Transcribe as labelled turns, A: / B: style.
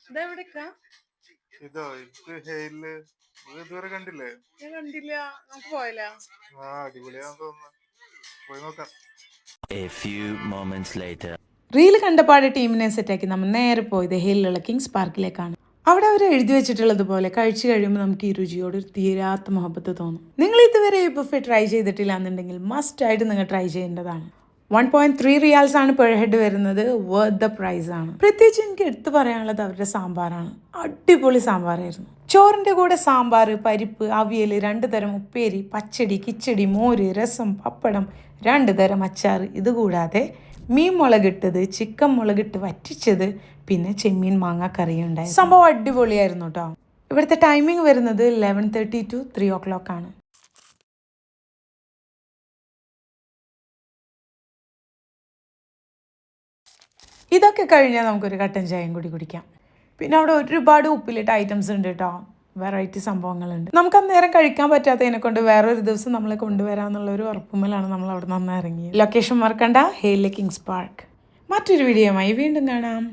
A: ഇതെവിടേക്കാ?
B: ഇതോ ഇത് ഹെയില് ഇതുവരെ കണ്ടില്ലേ?
A: ഞാൻ കണ്ടില്ല. നമുക്ക് പോയല്ല.
B: അടിപൊളിയാന്ന് തോന്നുന്നു. പോയി നോക്കാം.
C: A few moments later.
A: Reel കണ്ടപാട് ടീമിനെ സെറ്റാക്കി നമ്മൾ നേരെ പോയത് ഹില്ലുള്ള കിങ്സ് പാർക്കിലേക്കാണ്. അവിടെ അവർ എഴുതി വെച്ചിട്ടുള്ളത് പോലെ കഴിച്ചു കഴിയുമ്പോൾ നമുക്ക് ഈ രുചിയോട് ഒരു തീരാത്ത മുഹബത്ത് തോന്നും. നിങ്ങൾ ഇതുവരെ ഈ ബുഫേ ട്രൈ ചെയ്തിട്ടില്ല എന്നുണ്ടെങ്കിൽ മസ്റ്റ് ആയിട്ട് നിങ്ങൾ ട്രൈ ചെയ്യേണ്ടതാണ്. 1.3 റിയാൽസ് ആണ് പെർ ഹെഡ് വരുന്നത്. വർത്ത് ദ പ്രൈസ് ആണ്. പ്രത്യേകിച്ച് എനിക്ക് എടുത്തു പറയാനുള്ളത് അവരുടെ സാമ്പാറാണ്. അടിപൊളി സാമ്പാറായിരുന്നു. ചോറിൻ്റെ കൂടെ സാമ്പാർ, പരിപ്പ്, അവിയൽ, 2 തരം ഉപ്പേരി, പച്ചടി, കിച്ചടി, മോര്, രസം, പപ്പടം, 2 തരം അച്ചാർ, ഇതുകൂടാതെ മീൻ മുളകിട്ടത്, ചിക്കൻ മുളകിട്ട് വറ്റിച്ചത്, പിന്നെ ചെമ്മീൻ മാങ്ങ കറിയും ഉണ്ടായി. സംഭവം അടിപൊളിയായിരുന്നു കേട്ടോ. ഇവിടുത്തെ ടൈമിംഗ് വരുന്നത് 11:30 to 3 o'clock ആണ്. ഇതൊക്കെ കഴിഞ്ഞാൽ നമുക്കൊരു കട്ടൻ ചായയും കൂടി കുടിക്കാം. പിന്നെ അവിടെ ഒരുപാട് ഉപ്പിലിട്ട ഐറ്റംസ് ഉണ്ട് കേട്ടോ. വെറൈറ്റി സംഭവങ്ങളുണ്ട്. നമുക്ക് അന്നേരം കഴിക്കാൻ പറ്റാത്തതിനെ കൊണ്ട് വേറൊരു ദിവസം നമ്മളെ കൊണ്ടുവരാമെന്നുള്ള ഒരു ഉറപ്പുമലാണ് നമ്മൾ അവിടെ നിന്ന് ഇറങ്ങിയത്. ലൊക്കേഷൻ മറക്കണ്ട, ഹെയിലെ കിങ്സ് പാർക്ക്. മറ്റൊരു വീഡിയോയുമായി വീണ്ടും കാണാം.